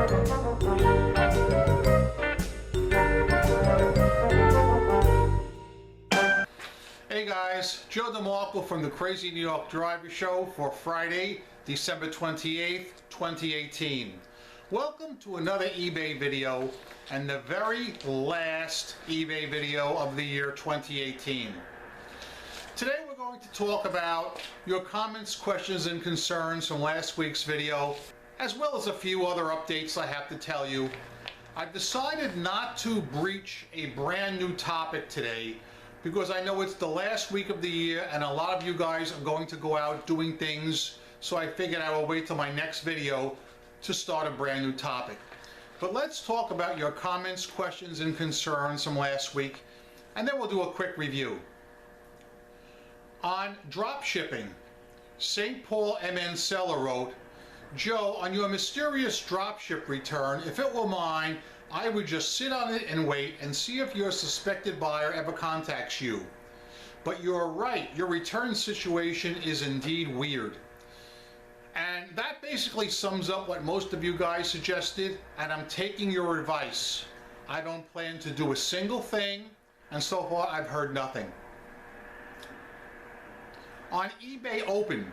Hey guys, Joe DeMarco from the Crazy New York Driver Show for Friday, December 28th, 2018. Welcome to another eBay video and the very last eBay video of the year 2018. Today we're going to talk about your comments, questions, and concerns from last week's video, as well as a few other updates I have to tell you. I've decided not to breach a brand new topic today because I know it's the last week of the year and a lot of you guys are going to go out doing things, so I figured I will wait till my next video to start a brand new topic. But let's talk about your comments, questions, and concerns from last week, and then we'll do a quick review. On drop shipping, St. Paul MN Seller wrote, Joe, on your mysterious dropship return, if it were mine, I would just sit on it and wait and see if your suspected buyer ever contacts you. But you're right, your return situation is indeed weird. And that basically sums up what most of you guys suggested, and I'm taking your advice. I don't plan to do a single thing, and so far I've heard nothing. On eBay Open,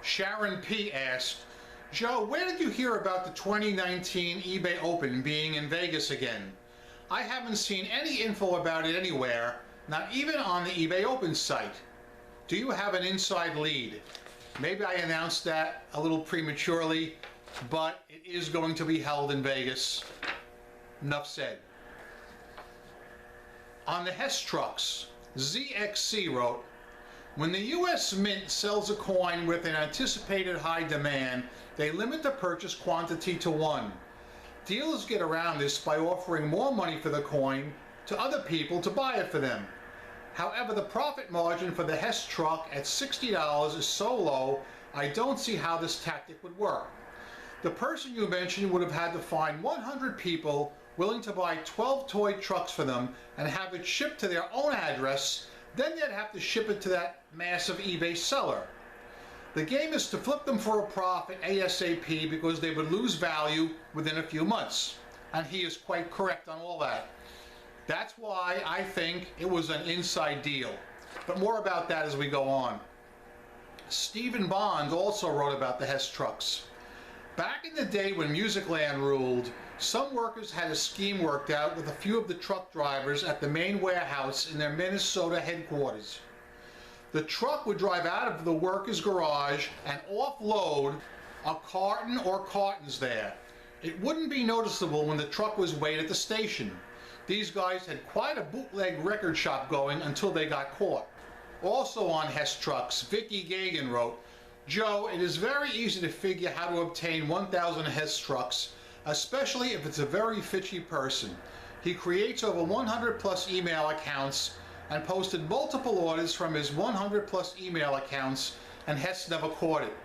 Sharon P. asked, Joe, where did you hear about the 2019 eBay Open being in Vegas again? I haven't seen any info about it anywhere, not even on the eBay Open site. Do you have an inside lead? Maybe I announced that a little prematurely, but it is going to be held in Vegas. Enough said. On the Hess trucks, ZXC wrote, when the U.S. Mint sells a coin with an anticipated high demand, they limit the purchase quantity to 1. Dealers get around this by offering more money for the coin to other people to buy it for them. However, the profit margin for the Hess truck at $60 is so low, I don't see how this tactic would work. The person you mentioned would have had to find 100 people willing to buy 12 toy trucks for them and have it shipped to their own address. Then they'd have to ship it to that massive eBay seller. The game is to flip them for a profit ASAP because they would lose value within a few months. And he is quite correct on all that. That's why I think it was an inside deal. But more about that as we go on. Stephen Bond also wrote about the Hess trucks. Back in the day when Musicland ruled, some workers had a scheme worked out with a few of the truck drivers at the main warehouse in their Minnesota headquarters. The truck would drive out of the worker's garage and offload a carton or cartons there. It wouldn't be noticeable when the truck was weighed at the station. These guys had quite a bootleg record shop going until they got caught. Also on Hess trucks, Vicky Gagan wrote, Joe, it is very easy to figure how to obtain 1,000 Hess trucks, especially if it's a very fishy person. He creates over 100 plus email accounts and posted multiple orders from his 100 plus email accounts, and Hess never caught it.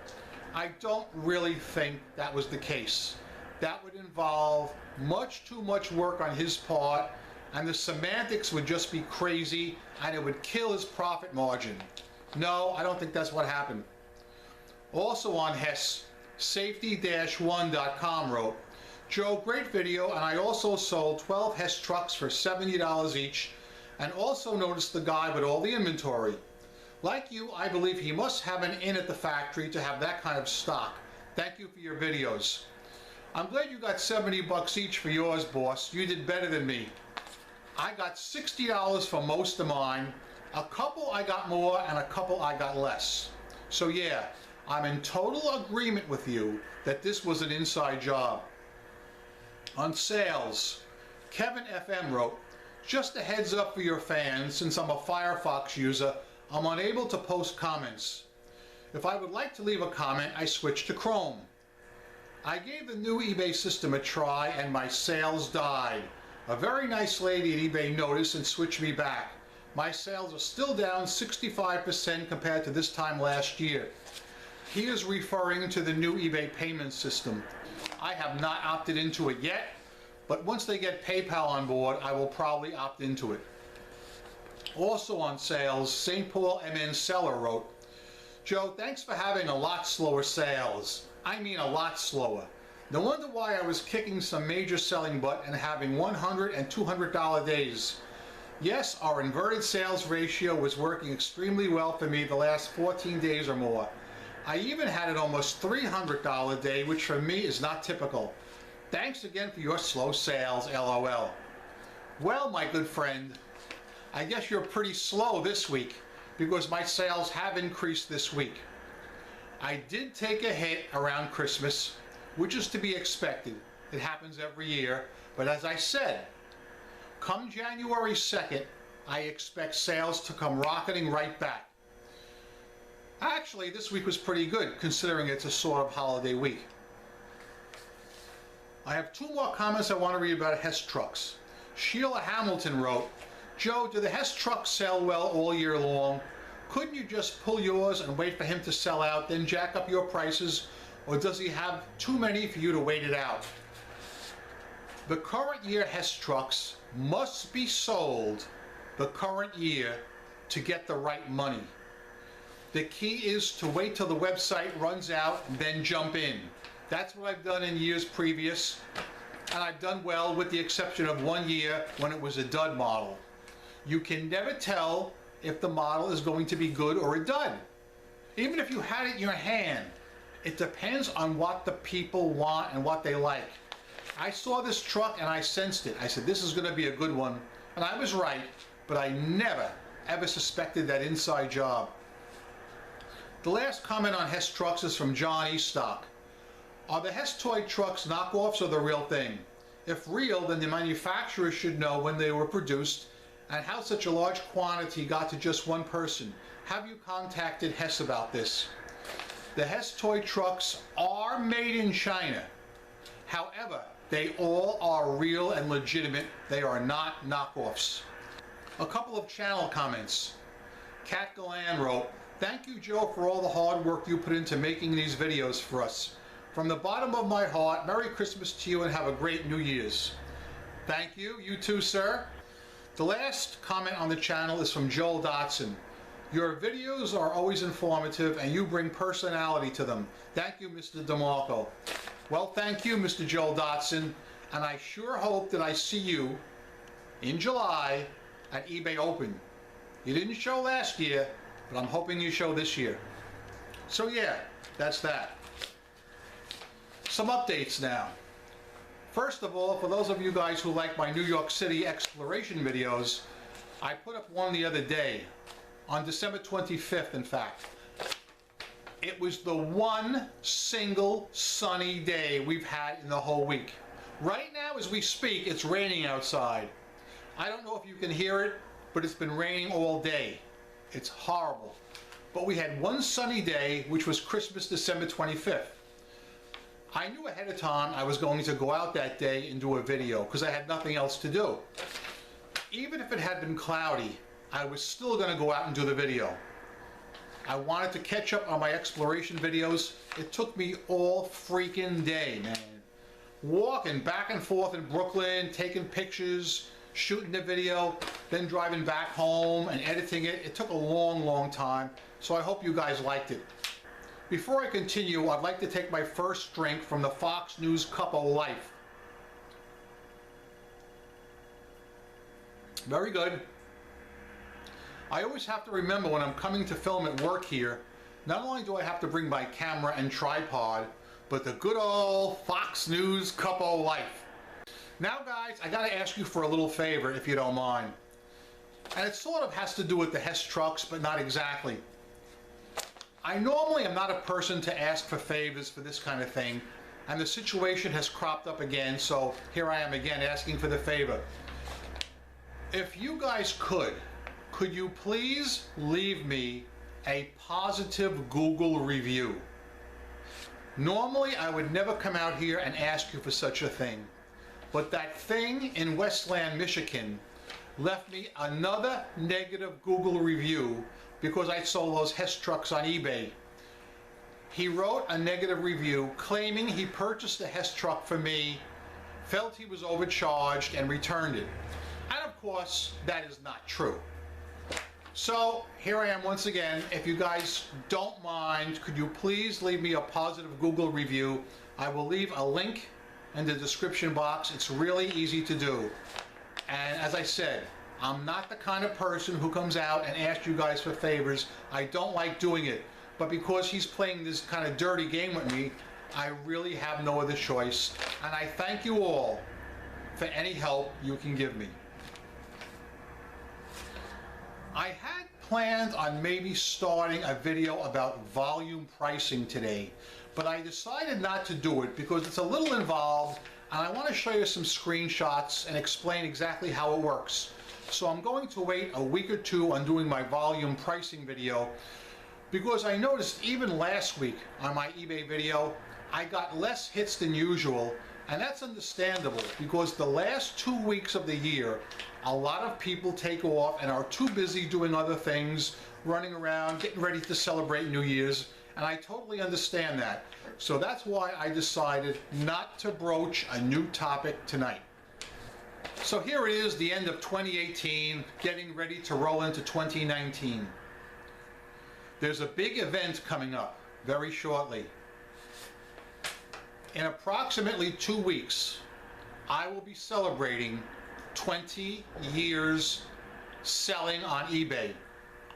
I don't really think that was the case. That would involve much too much work on his part, and the semantics would just be crazy, and it would kill his profit margin. No, I don't think that's what happened. Also on Hess, safety-1.com wrote, Joe, great video, and I also sold 12 Hess trucks for $70 each, and also noticed the guy with all the inventory. Like you, I believe he must have an in at the factory to have that kind of stock. Thank you for your videos. I'm glad you got 70 bucks each for yours, boss. You did better than me. I got $60 for most of mine. A couple I got more and a couple I got less. So yeah, I'm in total agreement with you that this was an inside job. On sales, Kevin FM wrote, just a heads up for your fans, since I'm a Firefox user, I'm unable to post comments. If I would like to leave a comment, I switch to Chrome. I gave the new eBay system a try and my sales died. A very nice lady at eBay noticed and switched me back. My sales are still down 65% compared to this time last year. He is referring to the new eBay payment system. I have not opted into it yet, but once they get PayPal on board, I will probably opt into it. Also on sales, St. Paul MN Seller wrote, Joe, thanks for having a lot slower sales. I mean a lot slower. No wonder why I was kicking some major selling butt and having $100 and $200 days. Yes, our inverted sales ratio was working extremely well for me the last 14 days or more. I even had an almost $300 day, which for me is not typical. Thanks again for your slow sales, LOL. Well, my good friend, I guess you're pretty slow this week because my sales have increased this week. I did take a hit around Christmas, which is to be expected. It happens every year, but as I said, come January 2nd, I expect sales to come rocketing right back. Actually, this week was pretty good, considering it's a sort of holiday week. I have two more comments I want to read about Hess trucks. Sheila Hamilton wrote, Joe, do the Hess trucks sell well all year long? Couldn't you just pull yours and wait for him to sell out, then jack up your prices? Or does he have too many for you to wait it out? The current year Hess trucks must be sold the current year to get the right money. The key is to wait till the website runs out and then jump in. That's what I've done in years previous, and I've done well with the exception of 1 year when it was a dud model. You can never tell if the model is going to be good or a dud. Even if you had it in your hand, it depends on what the people want and what they like. I saw this truck and I sensed it. I said, this is going to be a good one. And I was right, but I never, ever suspected that inside job. The last comment on Hess trucks is from John Eastock. Are the Hess toy trucks knockoffs or the real thing? If real, then the manufacturer should know when they were produced and how such a large quantity got to just one person. Have you contacted Hess about this? The Hess toy trucks are made in China. However, they all are real and legitimate. They are not knockoffs. A couple of channel comments. Kat Galan wrote, thank you, Joe, for all the hard work you put into making these videos for us. From the bottom of my heart, Merry Christmas to you and have a great New Year's. Thank you. You too, sir. The last comment on the channel is from Joel Dotson. Your videos are always informative and you bring personality to them. Thank you, Mr. DeMarco. Well, thank you, Mr. Joel Dotson, and I sure hope that I see you in July at eBay Open. You didn't show last year, but I'm hoping you show this year. So yeah, that's that. Some updates now. First of all, for those of you guys who like my New York City exploration videos, I put up one the other day, on December 25th, in fact. It was the one single sunny day we've had in the whole week. Right now, as we speak, it's raining outside. I don't know if you can hear it, but it's been raining all day. It's horrible. But we had one sunny day, which was Christmas, December 25th. I knew ahead of time I was going to go out that day and do a video because I had nothing else to do. Even if it had been cloudy, I was still going to go out and do the video. I wanted to catch up on my exploration videos. It took me all freaking day, man. Walking back and forth in Brooklyn, taking pictures, shooting the video, then driving back home and editing it. It took a long, long time, so I hope you guys liked it. Before I continue, I'd like to take my first drink from the Fox News Cup of Life. Very good. I always have to remember when I'm coming to film at work here, not only do I have to bring my camera and tripod, but the good old Fox News Cup of Life. Now guys, I gotta ask you for a little favor if you don't mind. And it sort of has to do with the Hess trucks, but not exactly. I normally am not a person to ask for favors for this kind of thing, and the situation has cropped up again, so here I am again asking for the favor. If you guys could you please leave me a positive Google review? Normally I would never come out here and ask you for such a thing, but that thing in Westland, Michigan left me another negative Google review because I sold those Hess trucks on eBay. He wrote a negative review claiming he purchased a Hess truck for me, felt he was overcharged, and returned it. And of course, that is not true. So here I am once again. If you guys don't mind, could you please leave me a positive Google review? I will leave a link in the description box. It's really easy to do. And as I said, I'm not the kind of person who comes out and asks you guys for favors. I don't like doing it. But because he's playing this kind of dirty game with me, I really have no other choice. And I thank you all for any help you can give me. I had planned on maybe starting a video about volume pricing today, but I decided not to do it because it's a little involved, and I want to show you some screenshots and explain exactly how it works. So I'm going to wait a week or two on doing my volume pricing video, because I noticed even last week on my eBay video, I got less hits than usual, and that's understandable because the last 2 weeks of the year, a lot of people take off and are too busy doing other things, running around, getting ready to celebrate New Year's, and I totally understand that. So that's why I decided not to broach a new topic tonight. So here it is, the end of 2018, getting ready to roll into 2019. There's a big event coming up very shortly. In approximately 2 weeks, I will be celebrating 20 years selling on eBay.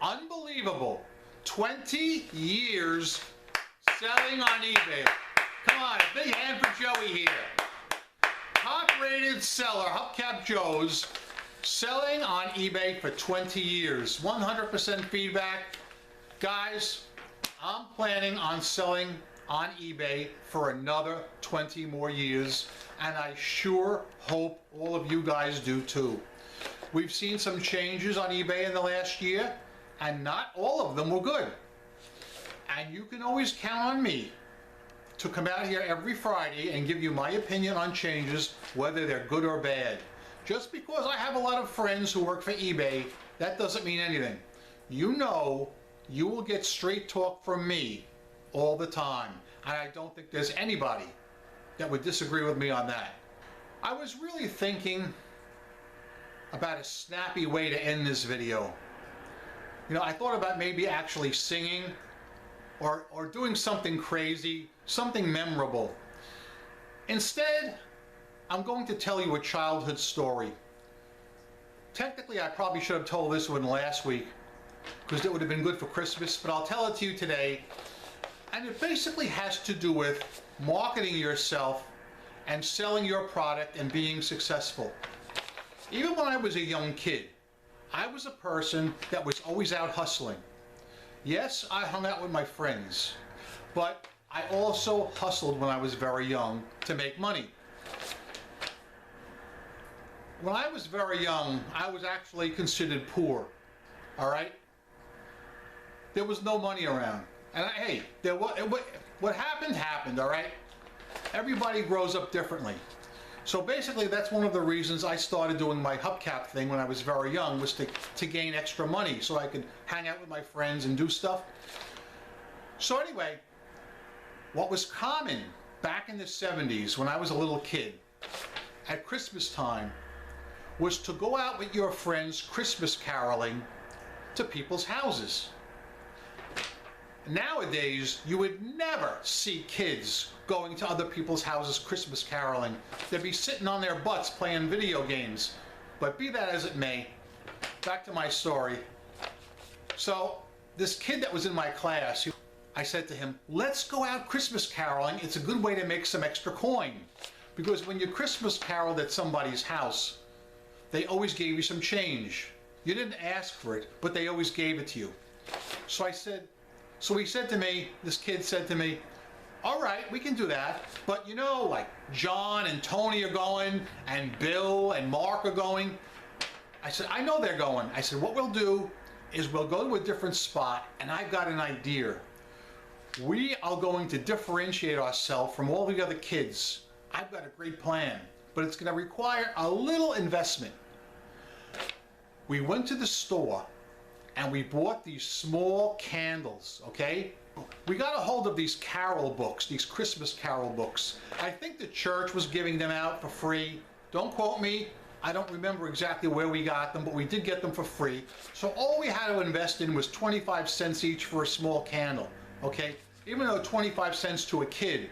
Unbelievable. 20 years selling on eBay. Come on, a big hand for Joey here. Top-rated seller, hubcapjoes, selling on eBay for 20 years. 100% feedback. Guys, I'm planning on selling on eBay for another 20 more years, and I sure hope all of you guys do too. We've seen some changes on eBay in the last year, and not all of them were good. And you can always count on me to come out here every Friday and give you my opinion on changes, whether they're good or bad. Just because I have a lot of friends who work for eBay, that doesn't mean anything. You know, you will get straight talk from me all the time, and I don't think there's anybody that would disagree with me on that. I was really thinking about a snappy way to end this video. You know, I thought about maybe actually singing or doing something crazy, something memorable. Instead, I'm going to tell you a childhood story. Technically, I probably should have told this one last week because it would have been good for Christmas, but I'll tell it to you today. And it basically has to do with marketing yourself and selling your product and being successful. Even when I was a young kid, I was a person that was always out hustling. Yes, I hung out with my friends, but I also hustled when I was very young to make money. When I was very young, I was actually considered poor, all right? There was no money around. And hey, what happened, all right? Everybody grows up differently. So basically, that's one of the reasons I started doing my hubcap thing when I was very young, was to gain extra money so I could hang out with my friends and do stuff. So anyway, what was common back in the 70s when I was a little kid, at Christmas time, was to go out with your friends Christmas caroling to people's houses. Nowadays, you would never see kids going to other people's houses Christmas caroling. They'd be sitting on their butts playing video games. But be that as it may, back to my story. So, this kid that was in my class, I said to him, let's go out Christmas caroling. It's a good way to make some extra coin. Because when you Christmas caroled at somebody's house, they always gave you some change. You didn't ask for it, but they always gave it to you. So he said to me, this kid said to me, all right, we can do that. But you know, like John and Tony are going, and Bill and Mark are going. I said, I know they're going. I said, what we'll do is we'll go to a different spot, and I've got an idea. We are going to differentiate ourselves from all the other kids. I've got a great plan, but it's going to require a little investment. We went to the store and we bought these small candles, okay? We got a hold of these carol books, these Christmas carol books. I think the church was giving them out for free. Don't quote me. I don't remember exactly where we got them, but we did get them for free. So all we had to invest in was 25 cents each for a small candle, okay? Even though 25 cents to a kid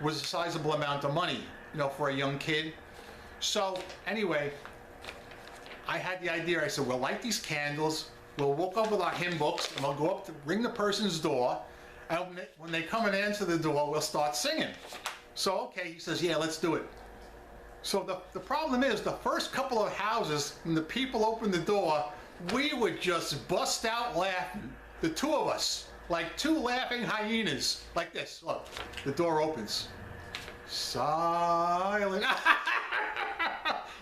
was a sizable amount of money, you know, for a young kid. So anyway, I had the idea. I said, we'll light these candles, we'll walk up with our hymn books, and we'll go up to ring the person's door, and when they come and answer the door, we'll start singing. So okay, he says, yeah, let's do it. So the problem is, the first couple of houses, when the people opened the door, we would just bust out laughing. The two of us, like two laughing hyenas, like this. Look, the door opens. Silent.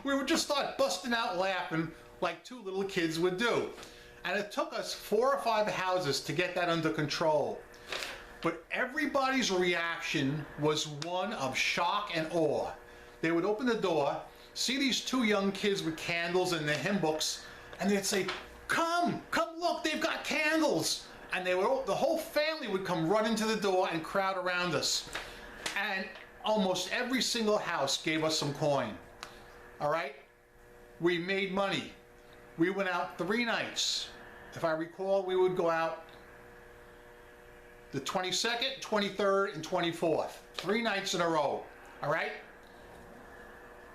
We would just start busting out laughing like two little kids would do. And it took us 4 or 5 houses to get that under control. But everybody's reaction was one of shock and awe. They would open the door, see these 2 young kids with candles and their hymn books, and they'd say, come look, they've got candles. And the whole family would come running to the door and crowd around us. And almost every single house gave us some coin. All right? We made money. We went out 3 nights. If I recall, we would go out the 22nd, 23rd, and 24th. 3 nights in a row. All right?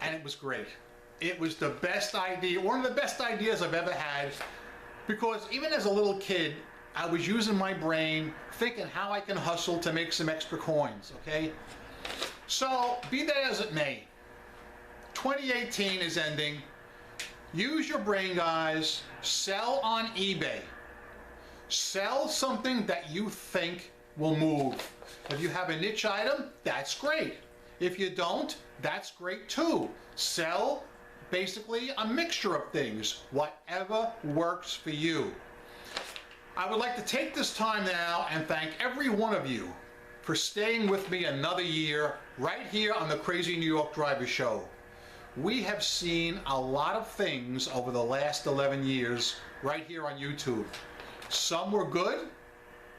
And it was great. It was the best idea, one of the best ideas I've ever had, because even as a little kid, I was using my brain, thinking how I can hustle to make some extra coins, okay? So, be that as it may, 2018 is ending. Use your brain, guys. Sell on eBay. Sell something that you think will move. If you have a niche item, that's great. If you don't, that's great too. Sell basically a mixture of things, whatever works for you. I would like to take this time now and thank every one of you for staying with me another year right here on the Crazy New York Driver Show. We have seen a lot of things over the last 11 years right here on YouTube. Some were good,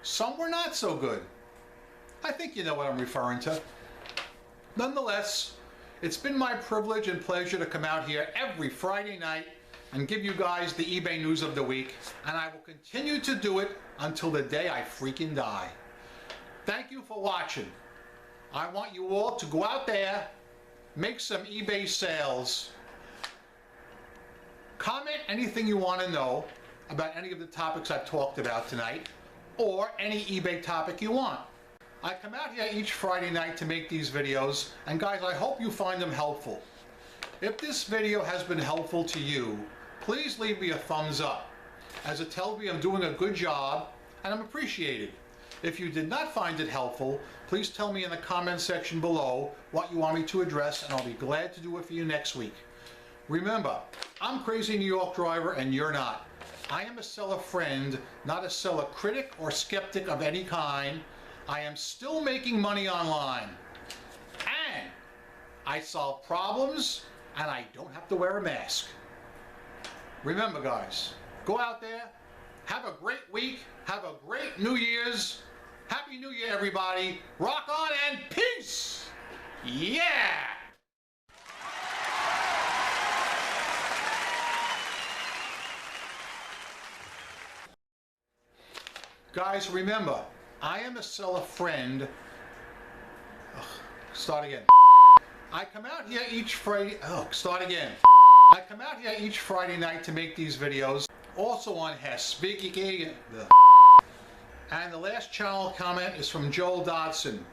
some were not so good. I think you know what I'm referring to. Nonetheless, it's been my privilege and pleasure to come out here every Friday night and give you guys the eBay news of the week, and I will continue to do it until the day I freaking die. Thank you for watching. I want you all to go out there, make some eBay sales, comment anything you want to know about any of the topics I've talked about tonight, or any eBay topic you want. I come out here each Friday night to make these videos, and guys, I hope you find them helpful. If this video has been helpful to you, please leave me a thumbs up, as it tells me I'm doing a good job and I'm appreciated. If you did not find it helpful, please tell me in the comment section below what you want me to address, and I'll be glad to do it for you next week. Remember, I'm Crazy New York Driver and you're not. I am a seller friend, not a seller critic or skeptic of any kind. I am still making money online, and I solve problems, and I don't have to wear a mask. Remember, guys, go out there, have a great week, have a great New Year's. Happy New Year, everybody. Rock on and peace. Yeah! Guys, remember, I am a seller friend. Start again. I come out here each Friday. Start again. I come out here each Friday night to make these videos. Also on Speaking. And the last channel comment is from Joel Dodson.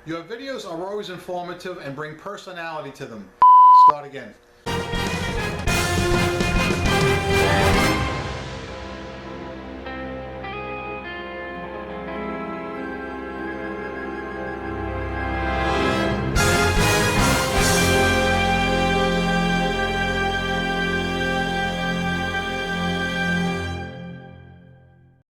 Your videos are always informative and bring personality to them. Start again.